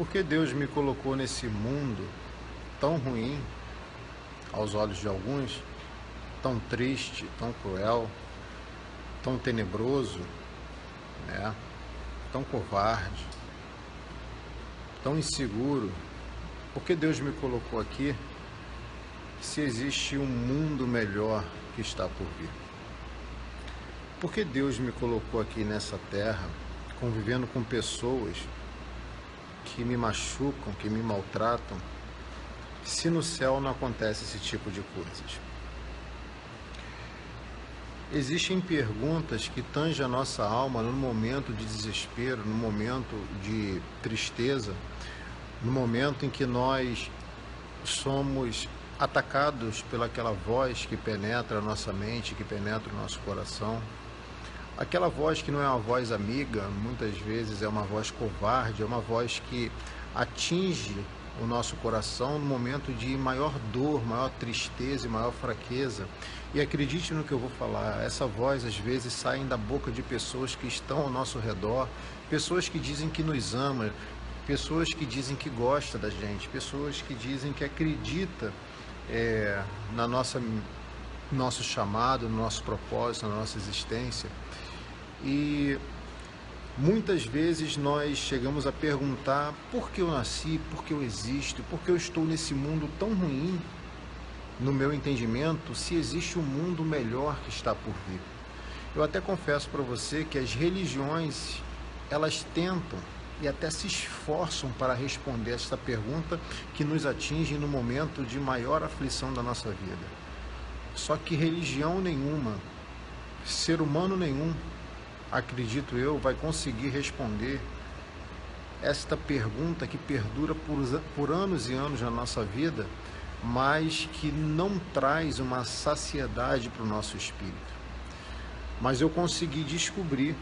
Por que Deus me colocou nesse mundo tão ruim, aos olhos de alguns, tão triste, tão cruel, tão tenebroso, né? Tão covarde, tão inseguro? Por que Deus me colocou aqui se existe um mundo melhor que está por vir? Por que Deus me colocou aqui nessa terra, convivendo com pessoas que me machucam, que me maltratam, se no céu não acontece esse tipo de coisas? Existem perguntas que tangem a nossa alma no momento de desespero, no momento de tristeza, no momento em que nós somos atacados pelaquela voz que penetra a nossa mente, que penetra o nosso coração. Aquela voz que não é uma voz amiga, muitas vezes é uma voz covarde, é uma voz que atinge o nosso coração no momento de maior dor, maior tristeza e maior fraqueza. E acredite no que eu vou falar, essa voz às vezes sai da boca de pessoas que estão ao nosso redor, pessoas que dizem que nos amam, pessoas que dizem que gosta da gente, pessoas que dizem que acredita na nosso chamado, no nosso propósito, na nossa existência. E muitas vezes nós chegamos a perguntar por que eu nasci, por que eu existo, por que eu estou nesse mundo tão ruim. No meu entendimento, se existe um mundo melhor que está por vir. Eu até confesso para você que as religiões, elas tentam e até se esforçam para responder esta pergunta que nos atinge no momento de maior aflição da nossa vida. Só que religião nenhuma, ser humano nenhum, acredito eu, vai conseguir responder esta pergunta que perdura por anos e anos na nossa vida, mas que não traz uma saciedade para o nosso espírito. Mas eu consegui descobrir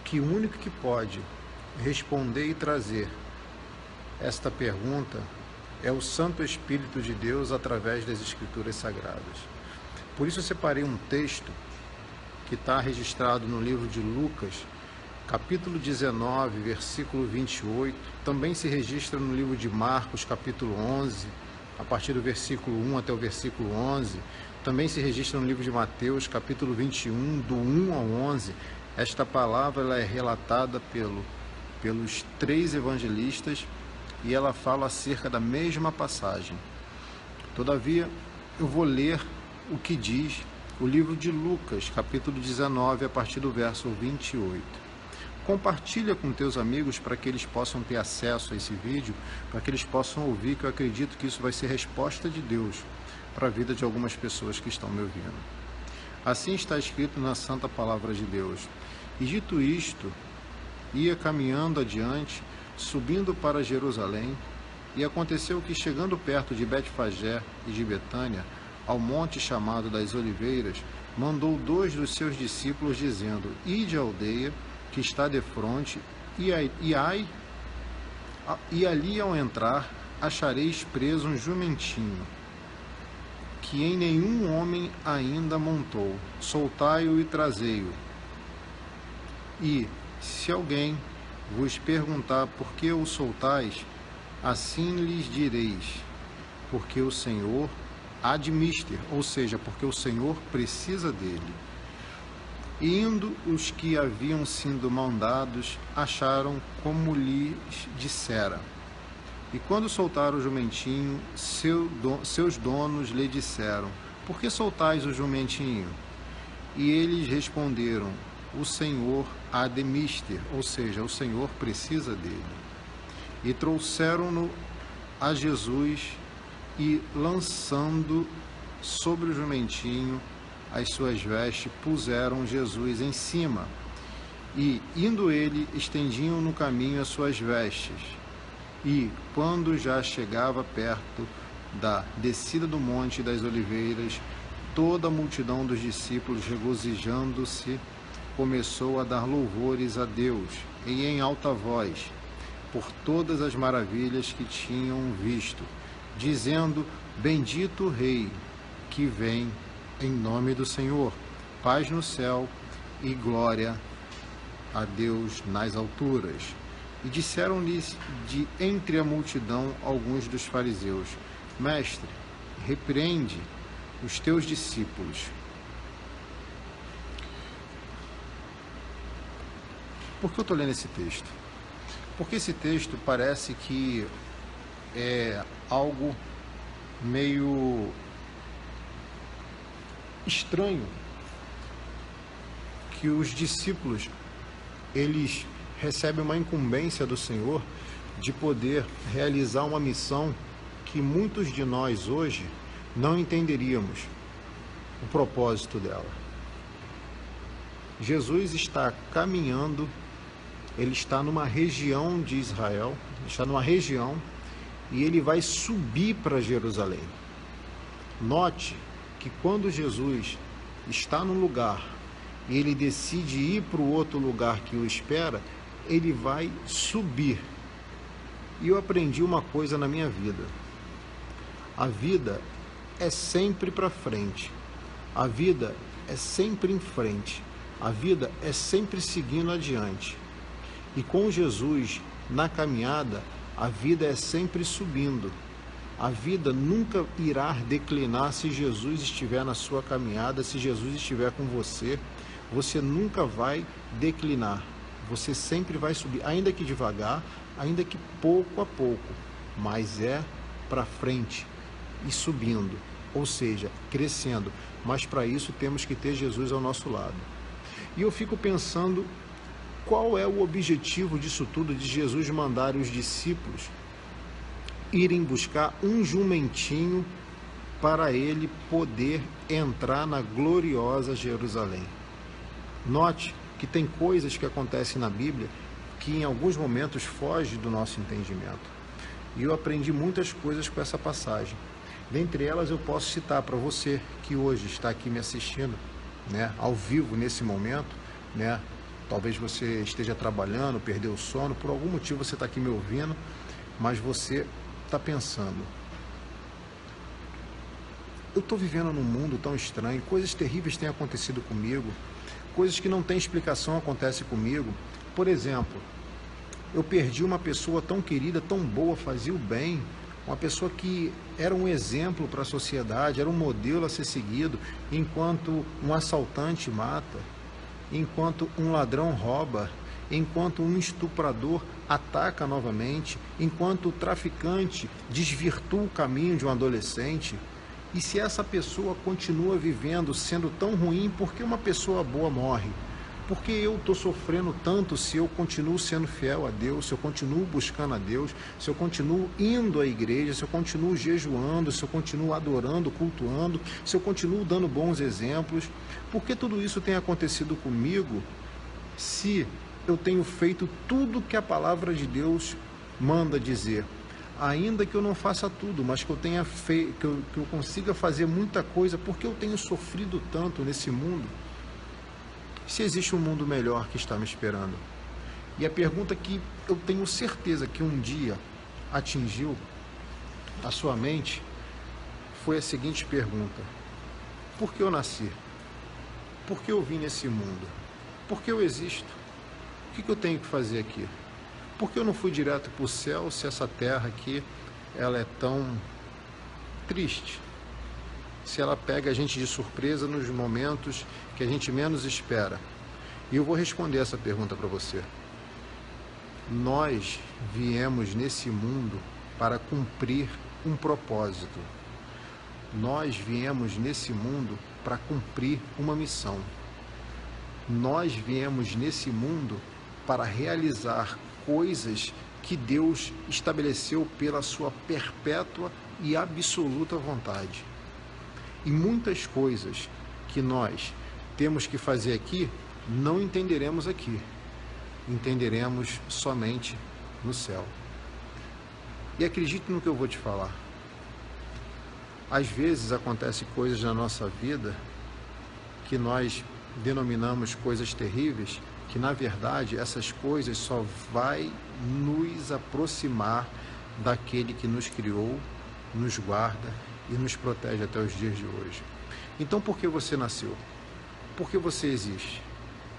que o único que pode responder e trazer esta pergunta é o Santo Espírito de Deus através das Escrituras Sagradas. Por isso eu separei um texto que está registrado no livro de Lucas, capítulo 19, versículo 28, também se registra no livro de Marcos, capítulo 11, a partir do versículo 1 até o versículo 11, também se registra no livro de Mateus, capítulo 21, do 1 ao 11. Esta palavra ela é relatada pelos três evangelistas e ela fala acerca da mesma passagem. Todavia, eu vou ler o que diz o livro de Lucas, capítulo 19, a partir do verso 28. Compartilha com teus amigos para que eles possam ter acesso a esse vídeo, para que eles possam ouvir, que eu acredito que isso vai ser resposta de Deus para a vida de algumas pessoas que estão me ouvindo. Assim está escrito na Santa Palavra de Deus. E dito isto, ia caminhando adiante, subindo para Jerusalém, e aconteceu que, chegando perto de Betfagé e de Betânia, ao monte chamado das Oliveiras, mandou 2 dos seus discípulos, dizendo: Ide à aldeia que está defronte, e ali ao entrar achareis preso um jumentinho, que em nenhum homem ainda montou. Soltai-o e trazei-o. E, se alguém vos perguntar por que o soltais, assim lhes direis: porque o Senhor há de mister, ou seja, porque o Senhor precisa dele. E indo os que haviam sido mandados, acharam como lhes dissera. E quando soltaram o jumentinho, seus donos lhe disseram: por que soltais o jumentinho? E eles responderam: o Senhor há de mister, ou seja, o Senhor precisa dele. E trouxeram-no a Jesus e, lançando sobre o jumentinho as suas vestes, puseram Jesus em cima. E, indo ele, estendiam no caminho as suas vestes. E, quando já chegava perto da descida do Monte das Oliveiras, toda a multidão dos discípulos, regozijando-se, começou a dar louvores a Deus, e em alta voz, por todas as maravilhas que tinham visto, dizendo: Bendito o Rei, que vem em nome do Senhor, paz no céu e glória a Deus nas alturas. E disseram-lhe de entre a multidão alguns dos fariseus: Mestre, repreende os teus discípulos. Por que eu estou lendo esse texto? Porque esse texto parece que é algo meio estranho, que os discípulos, eles recebem uma incumbência do Senhor de poder realizar uma missão que muitos de nós hoje não entenderíamos o propósito dela. Jesus está caminhando, ele está numa região de Israel, está numa região e ele vai subir para Jerusalém. Note que quando Jesus está num lugar e ele decide ir para o outro lugar que o espera, ele vai subir. E eu aprendi uma coisa na minha vida: a vida é sempre para frente, a vida é sempre em frente, a vida é sempre seguindo adiante. E com Jesus na caminhada, a vida é sempre subindo. A vida nunca irá declinar se Jesus estiver na sua caminhada, se Jesus estiver com você. Você nunca vai declinar. Você sempre vai subir, ainda que devagar, ainda que pouco a pouco, mas é para frente e subindo, ou seja, crescendo. Mas para isso temos que ter Jesus ao nosso lado. E eu fico pensando, qual é o objetivo disso tudo, de Jesus mandar os discípulos irem buscar um jumentinho para ele poder entrar na gloriosa Jerusalém? Note que tem coisas que acontecem na Bíblia que em alguns momentos fogem do nosso entendimento. E eu aprendi muitas coisas com essa passagem. Dentre elas eu posso citar para você que hoje está aqui me assistindo, né, ao vivo nesse momento, né? Talvez você esteja trabalhando, perdeu o sono, por algum motivo você está aqui me ouvindo, mas você está pensando: eu estou vivendo num mundo tão estranho, coisas terríveis têm acontecido comigo, coisas que não têm explicação acontecem comigo. Por exemplo, eu perdi uma pessoa tão querida, tão boa, fazia o bem, uma pessoa que era um exemplo para a sociedade, era um modelo a ser seguido, enquanto um assaltante mata, enquanto um ladrão rouba, enquanto um estuprador ataca novamente, enquanto o traficante desvirtua o caminho de um adolescente. E se essa pessoa continua vivendo, sendo tão ruim, por que uma pessoa boa morre? Por que eu estou sofrendo tanto se eu continuo sendo fiel a Deus, se eu continuo buscando a Deus, se eu continuo indo à igreja, se eu continuo jejuando, se eu continuo adorando, cultuando, se eu continuo dando bons exemplos? Por que tudo isso tem acontecido comigo se eu tenho feito tudo que a palavra de Deus manda dizer? Ainda que eu não faça tudo, mas que eu tenha feito, que eu consiga fazer muita coisa, porque eu tenho sofrido tanto nesse mundo? Se existe um mundo melhor que está me esperando? E a pergunta que eu tenho certeza que um dia atingiu a sua mente foi a seguinte pergunta: por que eu nasci? Por que eu vim nesse mundo? Por que eu existo? O que eu tenho que fazer aqui? Por que eu não fui direto para o céu, se essa terra aqui ela é tão triste? Se ela pega a gente de surpresa nos momentos que a gente menos espera? E eu vou responder essa pergunta para você. Nós viemos nesse mundo para cumprir um propósito. Nós viemos nesse mundo para cumprir uma missão. Nós viemos nesse mundo para realizar coisas que Deus estabeleceu pela sua perpétua e absoluta vontade. E muitas coisas que nós temos que fazer aqui, não entenderemos aqui. Entenderemos somente no céu. E acredite no que eu vou te falar. Às vezes acontecem coisas na nossa vida que nós denominamos coisas terríveis, que na verdade essas coisas só vai nos aproximar daquele que nos criou, nos guarda e nos protege até os dias de hoje. Então, por que você nasceu? Por que você existe?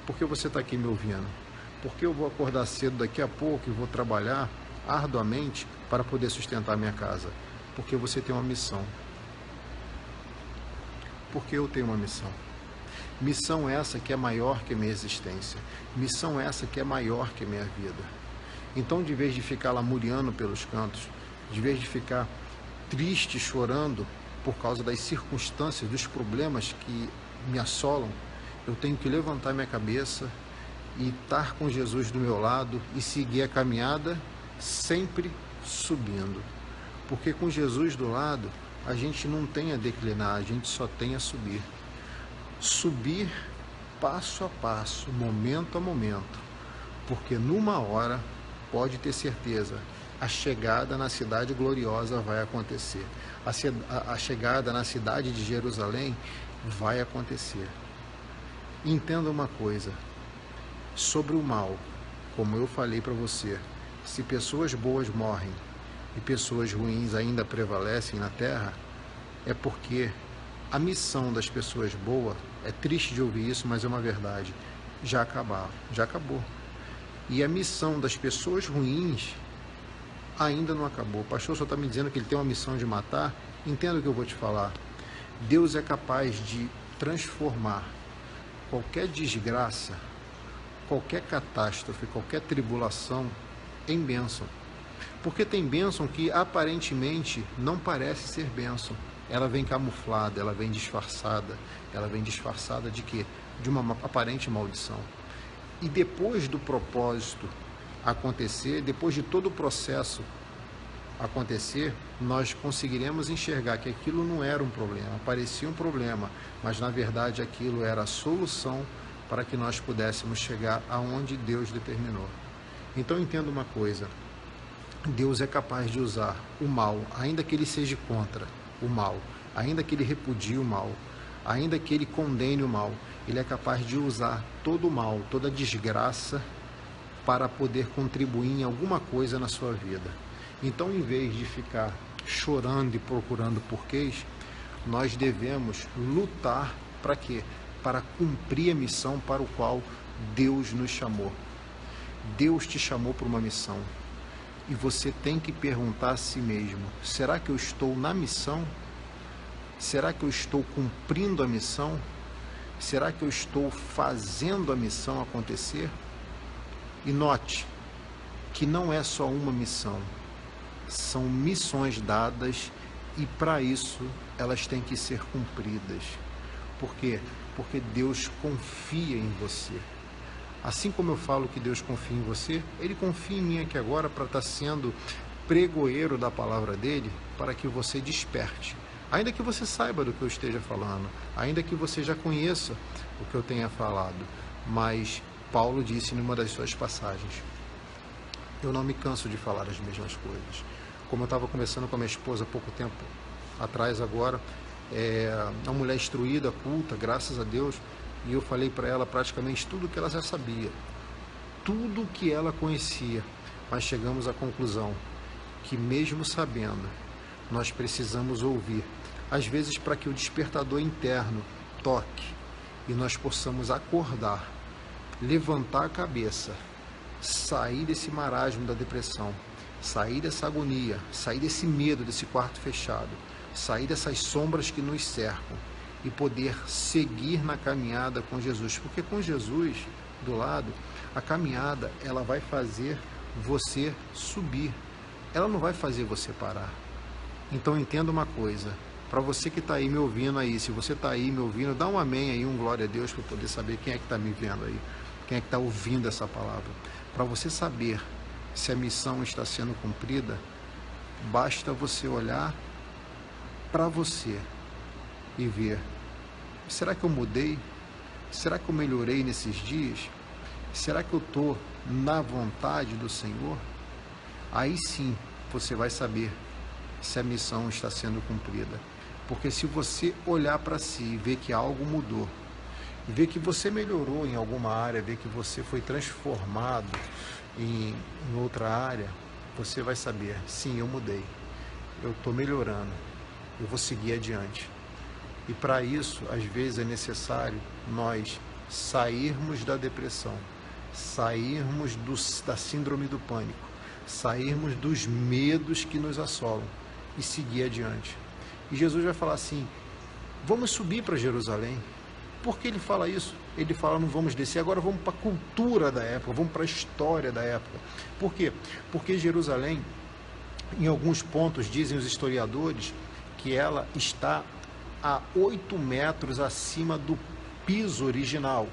Por que você está aqui me ouvindo? Porque eu vou acordar cedo daqui a pouco e vou trabalhar arduamente para poder sustentar minha casa? Porque você tem uma missão. Porque eu tenho uma missão. Missão essa que é maior que a minha existência. Missão essa que é maior que a minha vida. Então, de vez de ficar lamuriando pelos cantos, de vez de ficar triste, chorando por causa das circunstâncias, dos problemas que me assolam, eu tenho que levantar minha cabeça e estar com Jesus do meu lado e seguir a caminhada sempre subindo. Porque com Jesus do lado, a gente não tem a declinar, a gente só tem a subir. Subir passo a passo, momento a momento. Porque numa hora, pode ter certeza, a chegada na cidade gloriosa vai acontecer. A chegada na cidade de Jerusalém vai acontecer. Entenda uma coisa, sobre o mal, como eu falei para você, se pessoas boas morrem e pessoas ruins ainda prevalecem na terra, é porque a missão das pessoas boas, é triste de ouvir isso, mas é uma verdade, já acabou. E a missão das pessoas ruins ainda não acabou. O pastor só está me dizendo que ele tem uma missão de matar. Entenda o que eu vou te falar. Deus é capaz de transformar qualquer desgraça, qualquer catástrofe, qualquer tribulação em bênção. Porque tem bênção que aparentemente não parece ser bênção. Ela vem camuflada, ela vem disfarçada. Ela vem disfarçada de quê? De uma aparente maldição. E depois do propósito acontecer, depois de todo o processo acontecer, nós conseguiremos enxergar que aquilo não era um problema, parecia um problema, mas na verdade aquilo era a solução para que nós pudéssemos chegar aonde Deus determinou. Então entenda uma coisa, Deus é capaz de usar o mal, ainda que ele seja contra o mal, ainda que ele repudie o mal, ainda que ele condene o mal, ele é capaz de usar todo o mal, toda a desgraça para poder contribuir em alguma coisa na sua vida. Então, em vez de ficar chorando e procurando porquês, nós devemos lutar para quê? Para cumprir a missão para o qual Deus nos chamou. Deus te chamou para uma missão. E você tem que perguntar a si mesmo, será que eu estou na missão? Será que eu estou cumprindo a missão? Será que eu estou fazendo a missão acontecer? E note que não é só uma missão, são missões dadas e para isso elas têm que ser cumpridas. Por quê? Porque Deus confia em você. Assim como eu falo que Deus confia em você, Ele confia em mim aqui agora para estar sendo pregoeiro da palavra dEle, para que você desperte. Ainda que você saiba do que eu esteja falando, ainda que você já conheça o que eu tenha falado, mas Paulo disse numa das suas passagens, eu não me canso de falar as mesmas coisas. Como eu estava conversando com a minha esposa há pouco tempo atrás agora, uma mulher instruída, culta, graças a Deus, e eu falei para ela praticamente tudo que ela já sabia, tudo que ela conhecia, mas chegamos à conclusão que mesmo sabendo, nós precisamos ouvir, às vezes para que o despertador interno toque e nós possamos acordar, levantar a cabeça, sair desse marasmo da depressão, sair dessa agonia, sair desse medo, desse quarto fechado, sair dessas sombras que nos cercam e poder seguir na caminhada com Jesus, porque com Jesus do lado, a caminhada ela vai fazer você subir, ela não vai fazer você parar. Então entenda uma coisa, para você que está aí me ouvindo aí, se você está aí me ouvindo, dá um amém aí, um glória a Deus, para poder saber quem é que está me vendo aí, quem é que está ouvindo essa palavra. Para você saber se a missão está sendo cumprida, basta você olhar para você e ver, será que eu mudei? Será que eu melhorei nesses dias? Será que eu estou na vontade do Senhor? Aí sim você vai saber se a missão está sendo cumprida. Porque se você olhar para si e ver que algo mudou, ver que você melhorou em alguma área, ver que você foi transformado em outra área, você vai saber, sim, eu mudei, eu estou melhorando, eu vou seguir adiante. E para isso, às vezes é necessário nós sairmos da depressão, sairmos da síndrome do pânico, sairmos dos medos que nos assolam e seguir adiante. E Jesus vai falar assim: vamos subir para Jerusalém. Por que ele fala isso? Ele fala: não vamos descer, agora vamos para a cultura da época, vamos para a história da época. Por quê? Porque Jerusalém, em alguns pontos, dizem os historiadores, que ela está a 8 metros acima do piso original.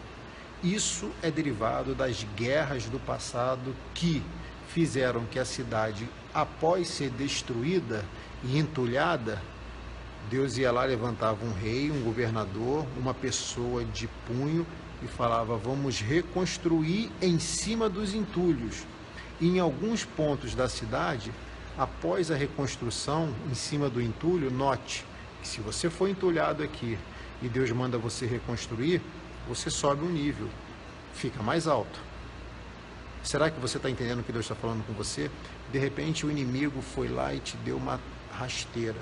Isso é derivado das guerras do passado que fizeram que a cidade, após ser destruída e entulhada, Deus ia lá, levantava um rei, um governador, uma pessoa de punho e falava: vamos reconstruir em cima dos entulhos. E em alguns pontos da cidade, após a reconstrução em cima do entulho, note que se você for entulhado aqui e Deus manda você reconstruir, você sobe um nível, fica mais alto. Será que você está entendendo o que Deus está falando com você? De repente o inimigo foi lá e te deu uma rasteira.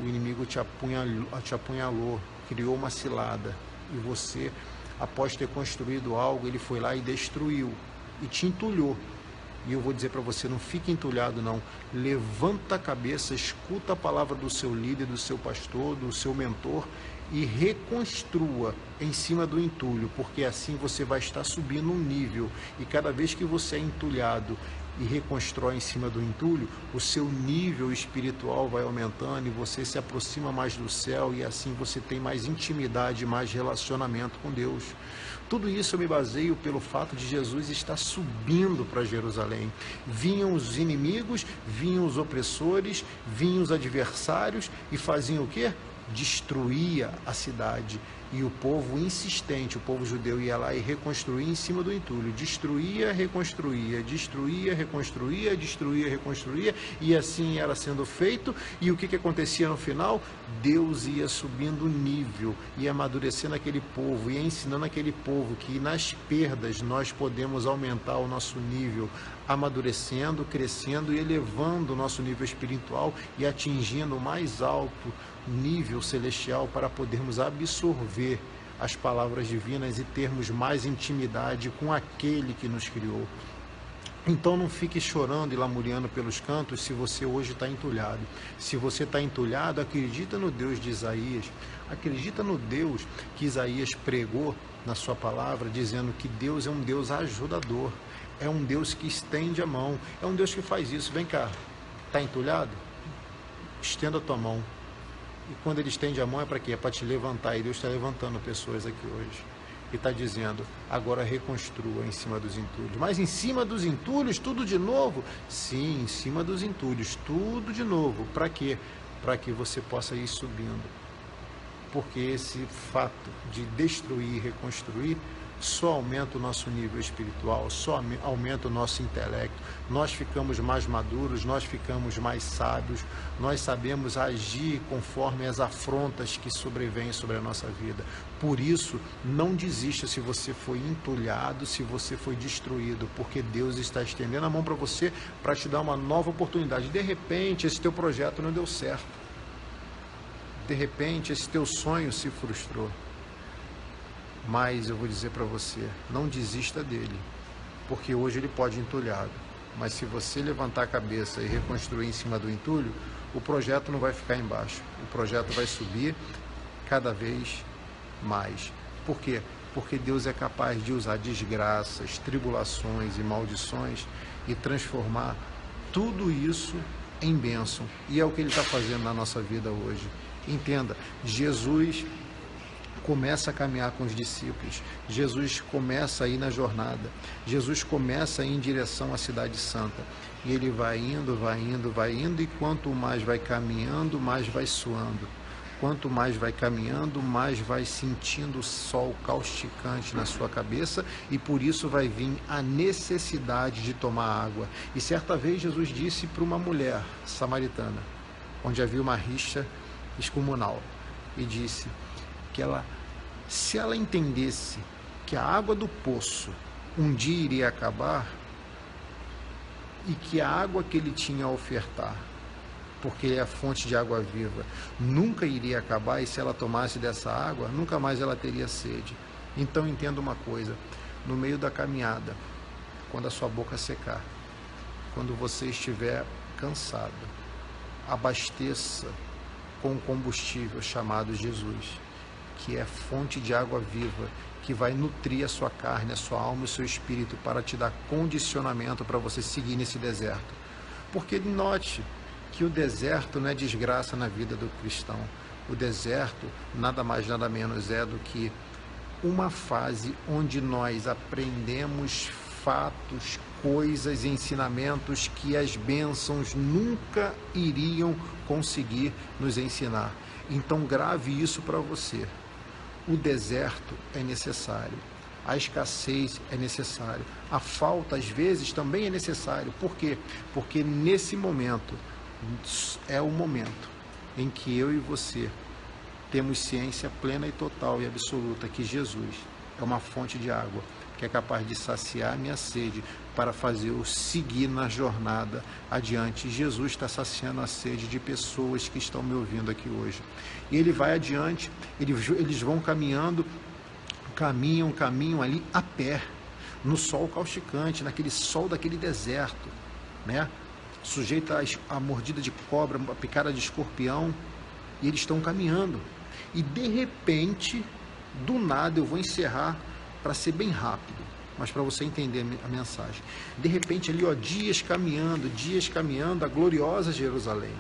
O inimigo te apunhalou, criou uma cilada. E você, após ter construído algo, ele foi lá e destruiu. E te entulhou. E eu vou dizer para você: não fique entulhado não. Levanta a cabeça, escuta a palavra do seu líder, do seu pastor, do seu mentor e reconstrua em cima do entulho, porque assim você vai estar subindo um nível. E cada vez que você é entulhado e reconstrói em cima do entulho, o seu nível espiritual vai aumentando e você se aproxima mais do céu, e assim você tem mais intimidade, mais relacionamento com Deus. Tudo isso eu me baseio pelo fato de Jesus estar subindo para Jerusalém. Vinham os inimigos, vinham os opressores, vinham os adversários e faziam o quê? Destruía a cidade. E o povo insistente, o povo judeu, ia lá e reconstruía em cima do entulho. Destruía, reconstruía, destruía, reconstruía, destruía, reconstruía. E assim era sendo feito. E o que acontecia no final? Deus ia subindo o nível, ia amadurecendo aquele povo, ia ensinando aquele povo que nas perdas nós podemos aumentar o nosso nível, amadurecendo, crescendo e elevando o nosso nível espiritual e atingindo o mais alto nível celestial para podermos absorver as palavras divinas e termos mais intimidade com aquele que nos criou. Então não fique chorando e lamuriando pelos cantos se você hoje está entulhado. Se você está entulhado, acredita no Deus de Isaías, acredita no Deus que Isaías pregou na sua palavra, dizendo que Deus é um Deus ajudador, é um Deus que estende a mão, é um Deus que faz isso. Vem cá, está entulhado? Estenda a tua mão. E quando ele estende a mão é para quê? É para te levantar. E Deus está levantando pessoas aqui hoje. E está dizendo: agora reconstrua em cima dos entulhos. Mas em cima dos entulhos, tudo de novo? Sim, em cima dos entulhos, tudo de novo. Para quê? Para que você possa ir subindo. Porque esse fato de destruir e reconstruir só aumenta o nosso nível espiritual, só aumenta o nosso intelecto. Nós ficamos mais maduros, nós ficamos mais sábios, nós sabemos agir conforme as afrontas que sobrevêm sobre a nossa vida. Por isso, não desista se você foi entulhado, se você foi destruído, porque Deus está estendendo a mão para você para te dar uma nova oportunidade. De repente, esse teu projeto não deu certo. De repente, esse teu sonho se frustrou. Mas eu vou dizer para você, não desista dele, porque hoje ele pode ir entulhado, mas se você levantar a cabeça e reconstruir em cima do entulho, o projeto não vai ficar embaixo, o projeto vai subir cada vez mais. Por quê? Porque Deus é capaz de usar desgraças, tribulações e maldições e transformar tudo isso em bênção, e é o que ele está fazendo na nossa vida hoje. Entenda, Jesus começa a caminhar com os discípulos, Jesus começa a ir na jornada, Jesus começa a ir em direção à cidade santa, e ele vai indo, vai indo, vai indo, e quanto mais vai caminhando, mais vai suando, quanto mais vai caminhando, mais vai sentindo o sol causticante na sua cabeça, e por isso vai vir a necessidade de tomar água. E certa vez Jesus disse para uma mulher samaritana, onde havia uma rixa excomunal, e disse que se ela entendesse que a água do poço um dia iria acabar e que a água que ele tinha a ofertar, porque é a fonte de água viva, nunca iria acabar, e se ela tomasse dessa água, nunca mais ela teria sede. Então entenda uma coisa, no meio da caminhada, quando a sua boca secar, quando você estiver cansado, abasteça com o combustível chamado Jesus, que é fonte de água viva, que vai nutrir a sua carne, a sua alma e o seu espírito para te dar condicionamento para você seguir nesse deserto. Porque note que o deserto não é desgraça na vida do cristão. O deserto nada mais nada menos é do que uma fase onde nós aprendemos fatos, coisas e ensinamentos que as bênçãos nunca iriam conseguir nos ensinar. Então grave isso para você. O deserto é necessário, a escassez é necessário, a falta às vezes também é necessário. Por quê? Porque nesse momento é o momento em que eu e você temos ciência plena e total e absoluta que Jesus é uma fonte de água que é capaz de saciar a minha sede para fazer eu seguir na jornada adiante. Jesus está saciando a sede de pessoas que estão me ouvindo aqui hoje. E ele vai adiante, eles vão caminhando, caminham ali a pé, no sol causticante, naquele sol daquele deserto, né? Sujeito à mordida de cobra, a picada de escorpião, e eles estão caminhando. E de repente, do nada, eu vou encerrar para ser bem rápido, mas para você entender a mensagem. De repente ali, dias caminhando, a gloriosa Jerusalém.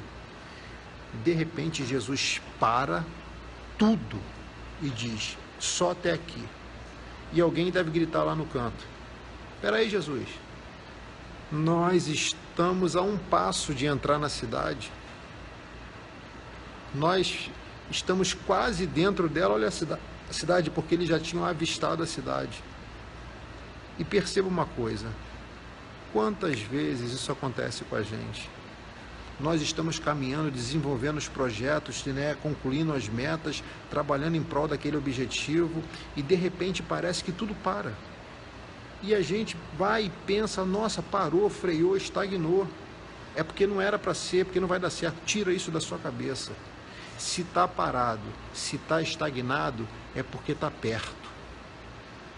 De repente Jesus para tudo e diz, só até aqui. E alguém deve gritar lá no canto, espera aí, Jesus, nós estamos a um passo de entrar na cidade. Nós estamos quase dentro dela, olha a cidade, porque eles já tinham avistado a cidade. E perceba uma coisa, quantas vezes isso acontece com a gente? Nós estamos caminhando, desenvolvendo os projetos, né, concluindo as metas, trabalhando em prol daquele objetivo, e de repente parece que tudo para. E a gente vai e pensa, nossa, parou, freou, estagnou. É porque não era para ser, porque não vai dar certo. Tira isso da sua cabeça. Se está parado, se está estagnado, é porque está perto.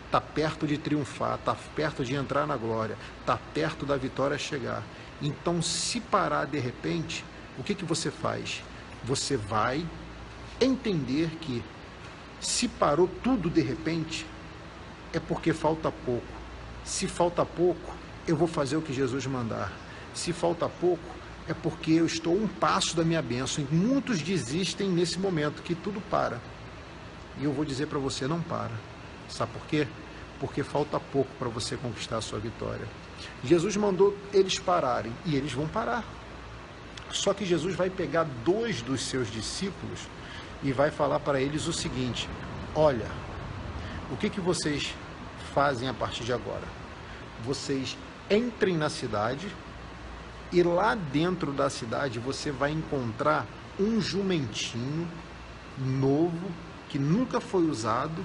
Está perto de triunfar, está perto de entrar na glória, está perto da vitória chegar. Então, se parar de repente, o que você faz? Você vai entender que se parou tudo de repente, é porque falta pouco. Se falta pouco, eu vou fazer o que Jesus mandar. Se falta pouco, é porque eu estou a um passo da minha bênção. E muitos desistem nesse momento, que tudo para. E eu vou dizer para você, não para. Sabe por quê? Porque falta pouco para você conquistar a sua vitória. Jesus mandou eles pararem, e eles vão parar. Só que Jesus vai pegar 2 dos seus discípulos e vai falar para eles o seguinte, olha, o que vocês fazem a partir de agora? Vocês entrem na cidade, e lá dentro da cidade você vai encontrar um jumentinho novo, que nunca foi usado,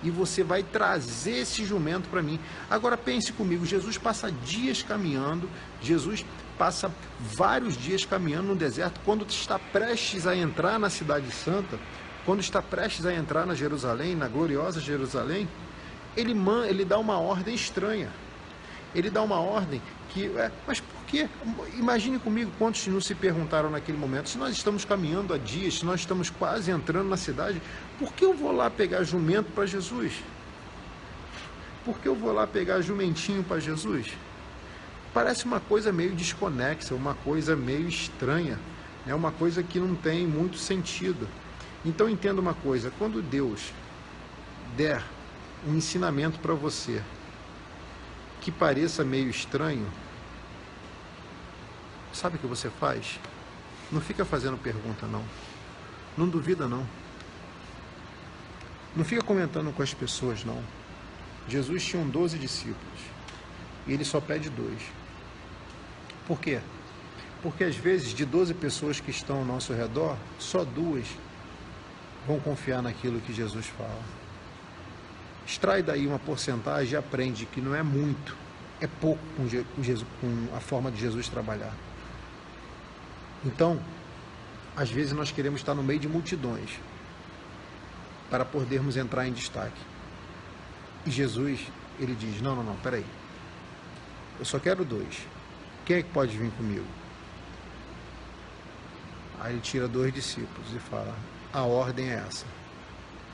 e você vai trazer esse jumento para mim. Agora pense comigo, Jesus passa dias caminhando, Jesus passa vários dias caminhando no deserto, quando está prestes a entrar na Cidade Santa, quando está prestes a entrar na Jerusalém, na gloriosa Jerusalém, ele dá uma ordem estranha. Ele dá uma ordem que... mas por quê? Imagine comigo quantos não se perguntaram naquele momento, se nós estamos caminhando há dias, se nós estamos quase entrando na cidade, por que eu vou lá pegar jumento para Jesus? Por que eu vou lá pegar jumentinho para Jesus? Parece uma coisa meio desconexa, uma coisa meio estranha, né? Uma coisa que não tem muito sentido. Então entenda uma coisa, quando Deus der um ensinamento para você que pareça meio estranho, sabe o que você faz? Não fica fazendo pergunta, não. Não duvida, não. Não fica comentando com as pessoas, não. Jesus tinha 12 discípulos e ele só pede 2. Por quê? Porque às vezes de 12 pessoas que estão ao nosso redor, só 2 vão confiar naquilo que Jesus fala. Extrai daí uma porcentagem e aprende que não é muito, é pouco com a forma de Jesus trabalhar. Então, às vezes nós queremos estar no meio de multidões para podermos entrar em destaque. E Jesus, Ele diz, não, peraí. Eu só quero 2. Quem é que pode vir comigo? Aí ele tira 2 discípulos e fala, a ordem é essa.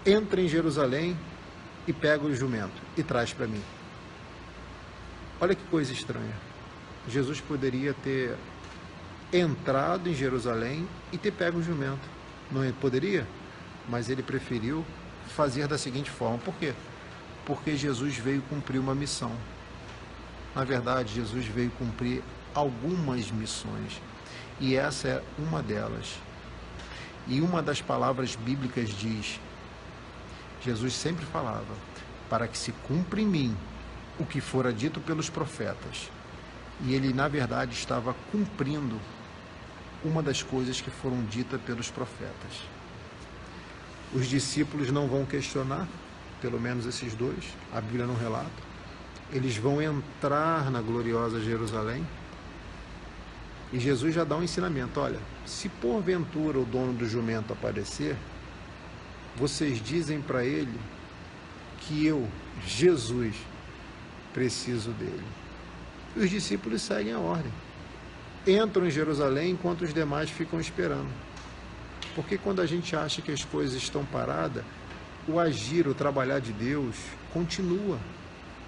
Entra em Jerusalém e pega o jumento e traz para mim. Olha que coisa estranha. Jesus poderia ter entrado em Jerusalém e ter pego o jumento. Não poderia? Mas ele preferiu fazer da seguinte forma. Por quê? Porque Jesus veio cumprir uma missão. Na verdade, Jesus veio cumprir algumas missões. E essa é uma delas. E uma das palavras bíblicas diz, Jesus sempre falava, para que se cumpra em mim o que fora dito pelos profetas. E ele, na verdade, estava cumprindo uma das coisas que foram ditas pelos profetas. Os discípulos não vão questionar, pelo menos esses 2, a Bíblia não relata. Eles vão entrar na gloriosa Jerusalém e Jesus já dá um ensinamento. Olha, se porventura o dono do jumento aparecer, vocês dizem para ele que eu, Jesus, preciso dele. E os discípulos seguem a ordem. Entram em Jerusalém enquanto os demais ficam esperando. Porque quando a gente acha que as coisas estão paradas, o agir, o trabalhar de Deus continua.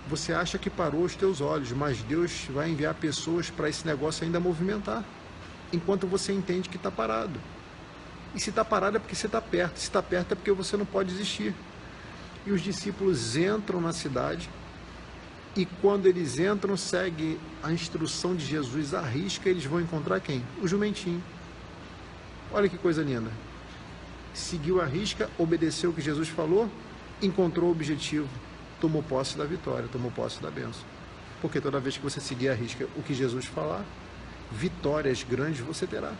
Você acha que parou os teus olhos, mas Deus vai enviar pessoas para esse negócio ainda movimentar, enquanto você entende que está parado. E se está parado é porque você está perto, se está perto é porque você não pode desistir. E os discípulos entram na cidade, e quando eles entram, segue a instrução de Jesus à risca, eles vão encontrar quem? O jumentinho. Olha que coisa linda. Seguiu a risca, obedeceu o que Jesus falou, encontrou o objetivo, tomou posse da vitória, tomou posse da bênção. Porque toda vez que você seguir a risca o que Jesus falar, vitórias grandes você terá.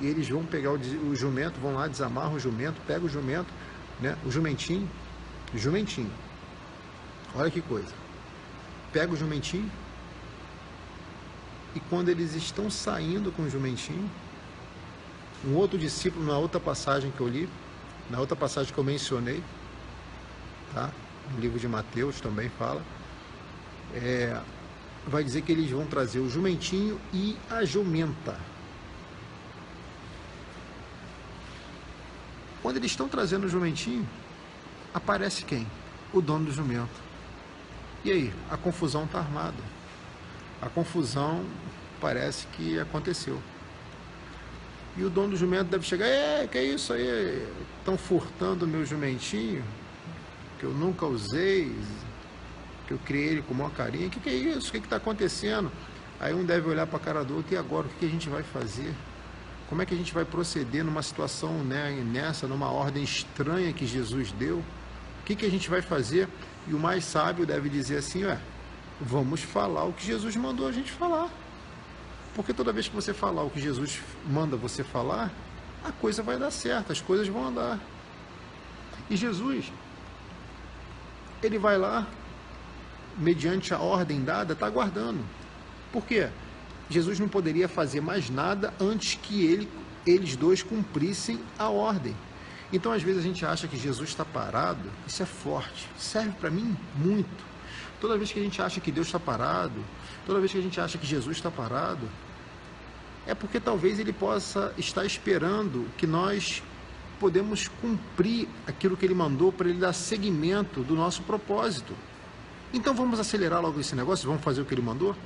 E eles vão pegar o jumento, vão lá, desamarram o jumento, pegam o jumento, né? O jumentinho. Olha que coisa. Pega o jumentinho e quando eles estão saindo com o jumentinho, um outro discípulo, na outra passagem que eu li, na outra passagem que eu mencionei, tá? No livro de Mateus também fala, vai dizer que eles vão trazer o jumentinho e a jumenta. Quando eles estão trazendo o jumentinho, aparece quem? O dono do jumento. E aí? A confusão está armada. A confusão parece que aconteceu. E o dono do jumento deve chegar, que é isso aí? Estão furtando o meu jumentinho, que eu nunca usei, que eu criei ele com maior carinho. O que é isso? O que está acontecendo? Aí um deve olhar para a cara do outro, e agora? O que a gente vai fazer? Como é que a gente vai proceder numa situação, né, numa ordem estranha que Jesus deu? O que a gente vai fazer? E o mais sábio deve dizer assim, vamos falar o que Jesus mandou a gente falar. Porque toda vez que você falar o que Jesus manda você falar, a coisa vai dar certo, as coisas vão andar. E Jesus, ele vai lá, mediante a ordem dada, está aguardando. Por quê? Jesus não poderia fazer mais nada antes que eles dois cumprissem a ordem. Então, às vezes, a gente acha que Jesus está parado. Isso é forte. Serve para mim muito. Toda vez que a gente acha que Deus está parado, toda vez que a gente acha que Jesus está parado, é porque talvez Ele possa estar esperando que nós podemos cumprir aquilo que Ele mandou para Ele dar seguimento do nosso propósito. Então, vamos acelerar logo esse negócio? Vamos fazer o que Ele mandou?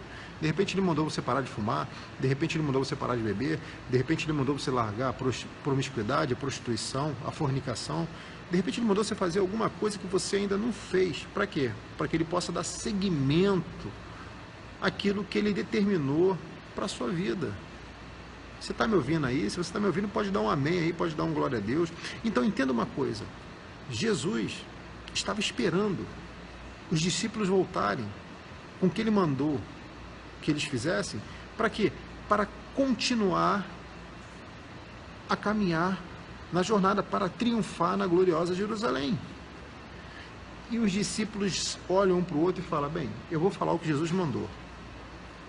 De repente Ele mandou você parar de fumar, de repente Ele mandou você parar de beber, de repente Ele mandou você largar a promiscuidade, a prostituição, a fornicação, de repente Ele mandou você fazer alguma coisa que você ainda não fez. Para quê? Para que Ele possa dar seguimento àquilo que Ele determinou para a sua vida. Você está me ouvindo aí? Se você está me ouvindo, pode dar um amém aí, pode dar um glória a Deus. Então entenda uma coisa, Jesus estava esperando os discípulos voltarem com o que Ele mandou que eles fizessem, para quê? Para continuar a caminhar na jornada, para triunfar na gloriosa Jerusalém. E os discípulos olham um para o outro e falam, bem, eu vou falar o que Jesus mandou.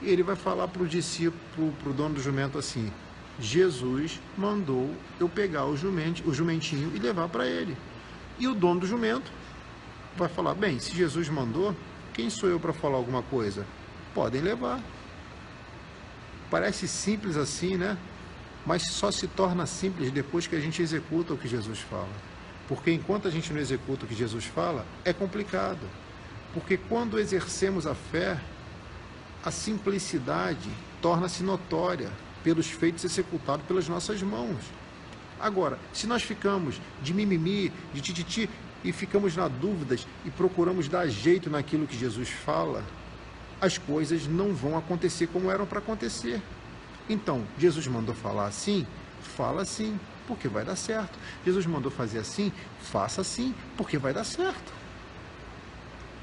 E ele vai falar para o discípulo, para o dono do jumento assim, Jesus mandou eu pegar o jumentinho e levar para ele. E o dono do jumento vai falar, bem, se Jesus mandou, quem sou eu para falar alguma coisa? Podem levar. Parece simples assim, né? Mas só se torna simples depois que a gente executa o que Jesus fala. Porque enquanto a gente não executa o que Jesus fala, é complicado. Porque quando exercemos a fé, a simplicidade torna-se notória pelos feitos executados pelas nossas mãos. Agora, se nós ficamos de mimimi, de tititi, e ficamos na dúvida e procuramos dar jeito naquilo que Jesus fala, as coisas não vão acontecer como eram para acontecer. Então, Jesus mandou falar assim, fala assim, porque vai dar certo. Jesus mandou fazer assim, faça assim, porque vai dar certo.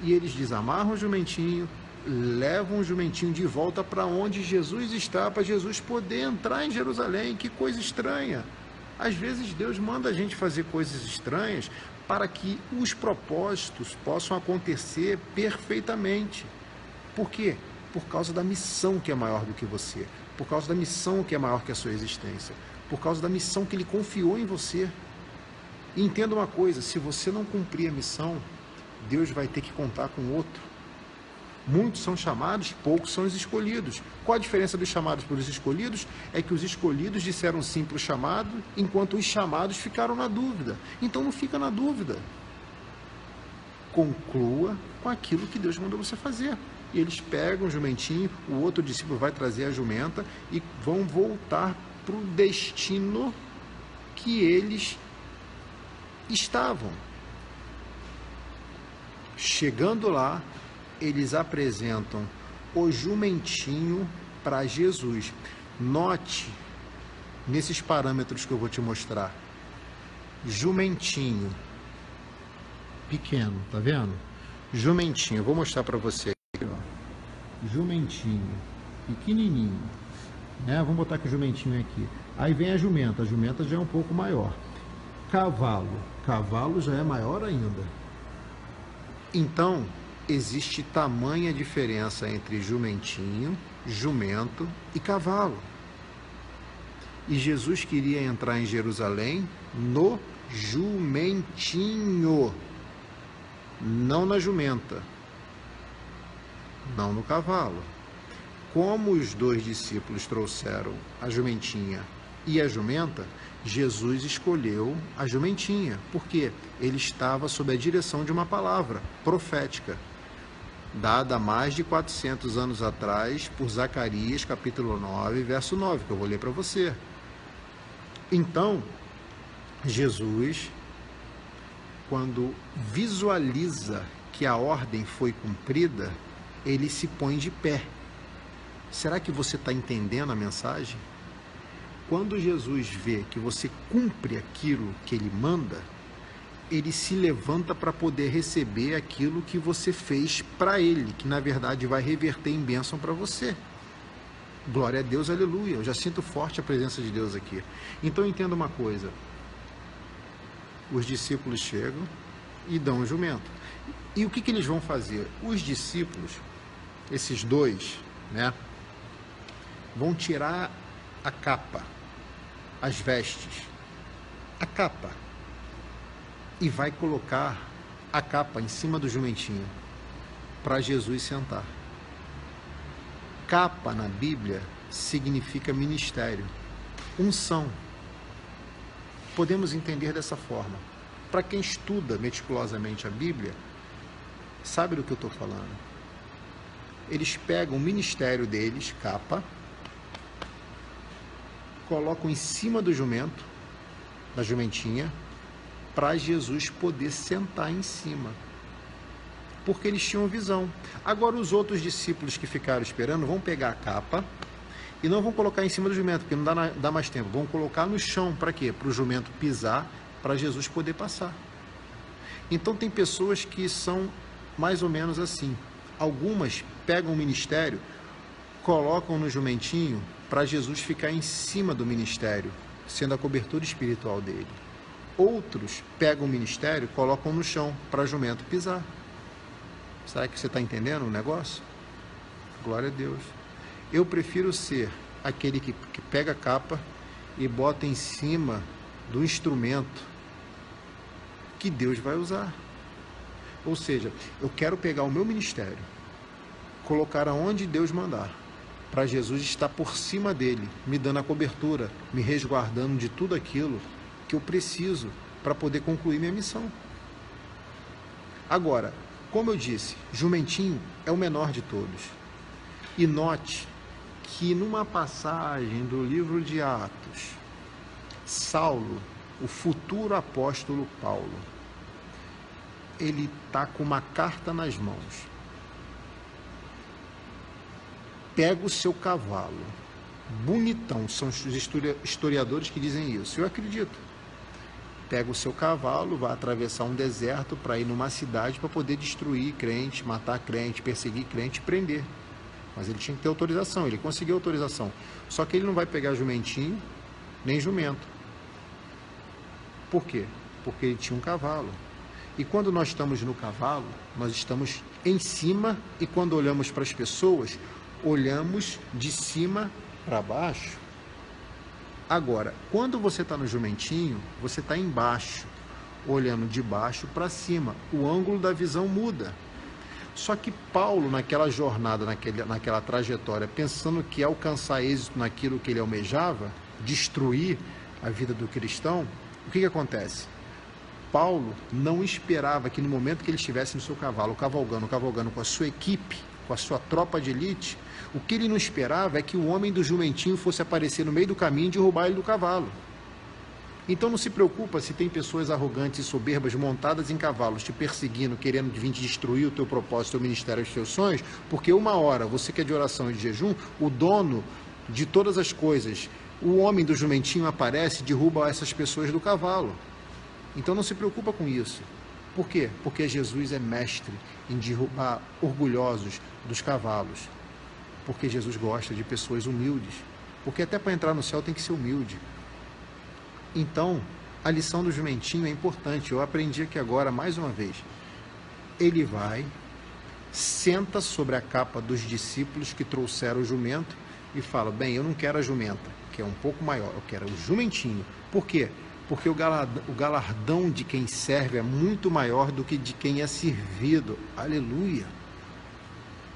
E eles desamarram o jumentinho, levam o jumentinho de volta para onde Jesus está, para Jesus poder entrar em Jerusalém. Que coisa estranha! Às vezes Deus manda a gente fazer coisas estranhas para que os propósitos possam acontecer perfeitamente. Por quê? Por causa da missão que é maior do que você, por causa da missão que é maior que a sua existência, por causa da missão que Ele confiou em você. E entenda uma coisa, se você não cumprir a missão, Deus vai ter que contar com outro. Muitos são chamados, poucos são os escolhidos. Qual a diferença dos chamados para os escolhidos? É que os escolhidos disseram sim para o chamado, enquanto os chamados ficaram na dúvida. Então não fica na dúvida. Conclua com aquilo que Deus mandou você fazer. E eles pegam o jumentinho, o outro discípulo vai trazer a jumenta e vão voltar para o destino que eles estavam. Chegando lá, eles apresentam o jumentinho para Jesus. Note nesses parâmetros que eu vou te mostrar. Jumentinho pequeno, tá vendo? Jumentinho, eu vou mostrar para você aqui, ó. Jumentinho pequenininho, né? Vamos botar aqui o jumentinho aqui. Aí vem a jumenta já é um pouco maior. Cavalo já é maior ainda. Então, existe tamanha diferença entre jumentinho, jumento e cavalo. E Jesus queria entrar em Jerusalém no jumentinho, não na jumenta, não no cavalo. Como os dois discípulos trouxeram a jumentinha e a jumenta, Jesus escolheu a jumentinha, porque ele estava sob a direção de uma palavra profética, dada há mais de 400 anos atrás por Zacarias, capítulo 9, verso 9, que eu vou ler para você. Então, Jesus, quando visualiza que a ordem foi cumprida, ele se põe de pé. Será que você está entendendo a mensagem? Quando Jesus vê que você cumpre aquilo que ele manda, ele se levanta para poder receber aquilo que você fez para ele, que na verdade vai reverter em bênção para você. Glória a Deus, aleluia. Eu já sinto forte a presença de Deus aqui. Então entenda uma coisa. Os discípulos chegam e dão o jumento. E o que eles vão fazer? Os discípulos, esses dois, né, vão tirar a capa, as vestes, a capa, e vai colocar a capa em cima do jumentinho para Jesus sentar. Capa na Bíblia significa ministério, unção. Podemos entender dessa forma. Para quem estuda meticulosamente a Bíblia, sabe do que eu estou falando. Eles pegam o ministério deles, capa, colocam em cima do jumento, da jumentinha, para Jesus poder sentar em cima. Porque eles tinham visão. Agora os outros discípulos que ficaram esperando vão pegar a capa e não vão colocar em cima do jumento, porque não dá mais tempo. Vão colocar no chão, para quê? Para o jumento pisar, para Jesus poder passar. Então tem pessoas que são mais ou menos assim. Algumas pegam o ministério, colocam no jumentinho para Jesus ficar em cima do ministério, sendo a cobertura espiritual dele. Outros pegam o ministério, colocam no chão para jumento pisar. Será que você está entendendo o negócio? Glória a Deus. Eu prefiro ser aquele que pega a capa e bota em cima do instrumento que Deus vai usar. Ou seja, eu quero pegar o meu ministério, colocar aonde Deus mandar, para Jesus estar por cima dele, me dando a cobertura, me resguardando de tudo aquilo que eu preciso para poder concluir minha missão. Agora, como eu disse, jumentinho é o menor de todos. E note que numa passagem do livro de Atos, Saulo, o futuro apóstolo Paulo, ele está com uma carta nas mãos. Pega o seu cavalo, bonitão, são os historiadores que dizem isso, eu acredito. Pega o seu cavalo, vai atravessar um deserto para ir numa cidade para poder destruir crente, matar crente, perseguir crente e prender. Mas ele tinha que ter autorização, ele conseguiu autorização. Só que ele não vai pegar jumentinho, nem jumento. Por quê? Porque ele tinha um cavalo. E quando nós estamos no cavalo, nós estamos em cima, e quando olhamos para as pessoas, olhamos de cima para baixo. Agora, quando você está no jumentinho, você está embaixo, olhando de baixo para cima. O ângulo da visão muda. Só que Paulo, naquela jornada, naquela trajetória, pensando que ia alcançar êxito naquilo que ele almejava, destruir a vida do cristão, o que acontece? Paulo não esperava que no momento que ele estivesse no seu cavalo, cavalgando com a sua equipe, com a sua tropa de elite, o que ele não esperava é que o homem do jumentinho fosse aparecer no meio do caminho e derrubar ele do cavalo. Então não se preocupa se tem pessoas arrogantes e soberbas montadas em cavalos te perseguindo, querendo vir destruir o teu propósito, o teu ministério, os teus sonhos, porque uma hora, você que é de oração e de jejum, o dono de todas as coisas, o homem do jumentinho aparece e derruba essas pessoas do cavalo. Então não se preocupa com isso. Por quê? Porque Jesus é mestre em derrubar orgulhosos dos cavalos. Porque Jesus gosta de pessoas humildes. Porque até para entrar no céu tem que ser humilde. Então, a lição do jumentinho é importante. Eu aprendi aqui agora, mais uma vez. Ele vai, senta sobre a capa dos discípulos que trouxeram o jumento e fala, bem, eu não quero a jumenta, que é um pouco maior, eu quero o jumentinho. Por quê? Porque o galardão de quem serve é muito maior do que de quem é servido. Aleluia!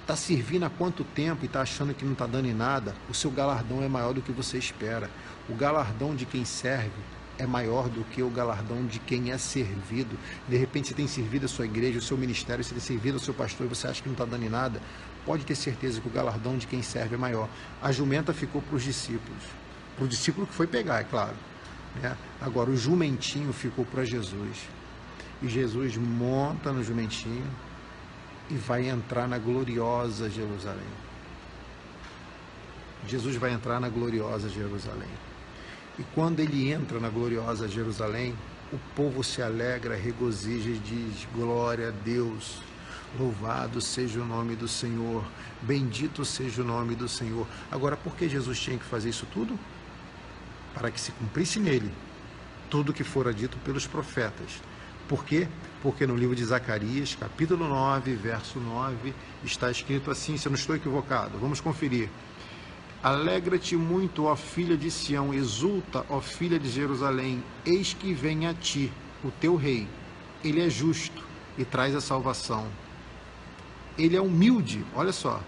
Está servindo há quanto tempo e está achando que não está dando em nada? O seu galardão é maior do que você espera. O galardão de quem serve é maior do que o galardão de quem é servido. De repente você tem servido a sua igreja, o seu ministério, você tem servido ao seu pastor e você acha que não está dando em nada. Pode ter certeza que o galardão de quem serve é maior. A jumenta ficou para os discípulos. Para o discípulo que foi pegar, é claro. Agora o jumentinho ficou para Jesus. E Jesus monta no jumentinho e vai entrar na gloriosa Jerusalém. Jesus vai entrar na gloriosa Jerusalém. E quando ele entra na gloriosa Jerusalém, o povo se alegra, regozija e diz, glória a Deus, louvado seja o nome do Senhor, bendito seja o nome do Senhor. Agora, por que Jesus tinha que fazer isso tudo? Para que se cumprisse nele tudo que fora dito pelos profetas. Por quê? Porque no livro de Zacarias, capítulo 9, verso 9, está escrito assim, se eu não estou equivocado, vamos conferir. Alegra-te muito, ó filha de Sião, exulta, ó filha de Jerusalém, eis que vem a ti o teu rei. Ele é justo e traz a salvação. Ele é humilde, olha só,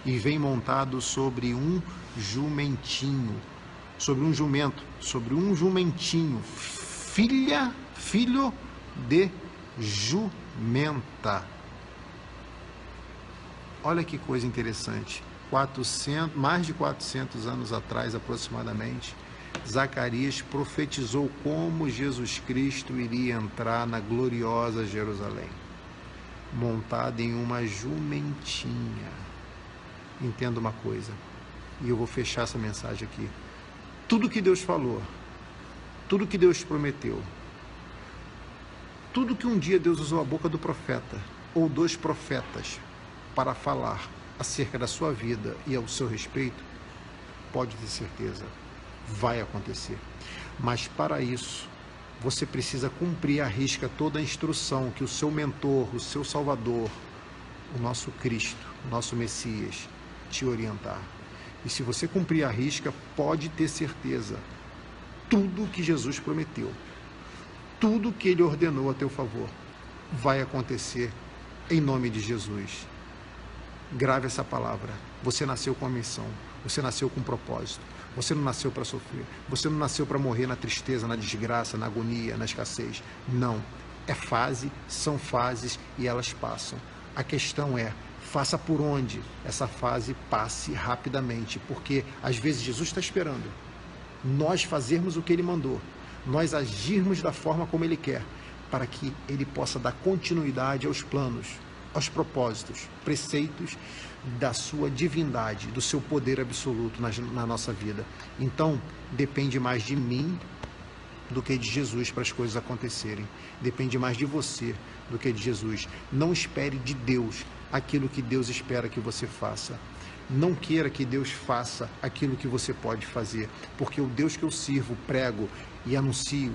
e vem montado sobre um jumentinho, sobre um jumento, sobre um jumentinho, filho de jumenta. Olha que coisa interessante. Mais de 400 anos atrás, aproximadamente, Zacarias profetizou como Jesus Cristo iria entrar na gloriosa Jerusalém, montado em uma jumentinha. Entenda uma coisa, e eu vou fechar essa mensagem aqui. Tudo que Deus falou, tudo que Deus prometeu, tudo que um dia Deus usou a boca do profeta ou dos profetas para falar acerca da sua vida e ao seu respeito, pode ter certeza, vai acontecer. Mas para isso, você precisa cumprir à risca toda a instrução que o seu mentor, o seu Salvador, o nosso Cristo, o nosso Messias, te orientar. E se você cumprir à risca, pode ter certeza, tudo que Jesus prometeu, tudo que Ele ordenou a teu favor, vai acontecer em nome de Jesus. Grave essa palavra. Você nasceu com uma missão. Você nasceu com um propósito. Você não nasceu para sofrer. Você não nasceu para morrer na tristeza, na desgraça, na agonia, na escassez. Não. É fase, são fases e elas passam. A questão é, faça por onde essa fase passe rapidamente, porque às vezes Jesus está esperando nós fazermos o que Ele mandou, nós agirmos da forma como Ele quer, para que Ele possa dar continuidade aos planos, aos propósitos, preceitos da sua divindade, do seu poder absoluto na nossa vida. Então, depende mais de mim do que de Jesus para as coisas acontecerem. Depende mais de você do que de Jesus. Não espere de Deus aquilo que Deus espera que você faça. Não queira que Deus faça aquilo que você pode fazer, porque o Deus que eu sirvo, prego e anuncio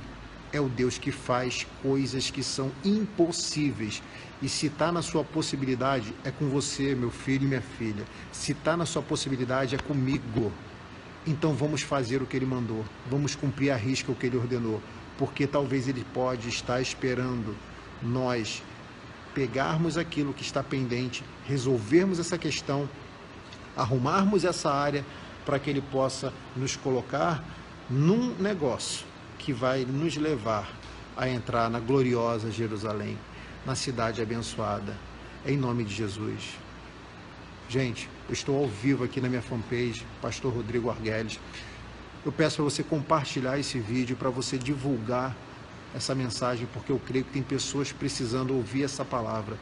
é o Deus que faz coisas que são impossíveis. E se está na sua possibilidade, é com você, meu filho e minha filha. Se está na sua possibilidade, é comigo. Então vamos fazer o que Ele mandou, vamos cumprir à risca o que Ele ordenou, porque talvez Ele pode estar esperando nós pegarmos aquilo que está pendente, resolvermos essa questão, arrumarmos essa área para que Ele possa nos colocar num negócio que vai nos levar a entrar na gloriosa Jerusalém, na cidade abençoada, em nome de Jesus. Gente, eu estou ao vivo aqui na minha fanpage, Pastor Rodrigo Arguelles. Eu peço para você compartilhar esse vídeo, para você divulgar essa mensagem, porque eu creio que tem pessoas precisando ouvir essa palavra.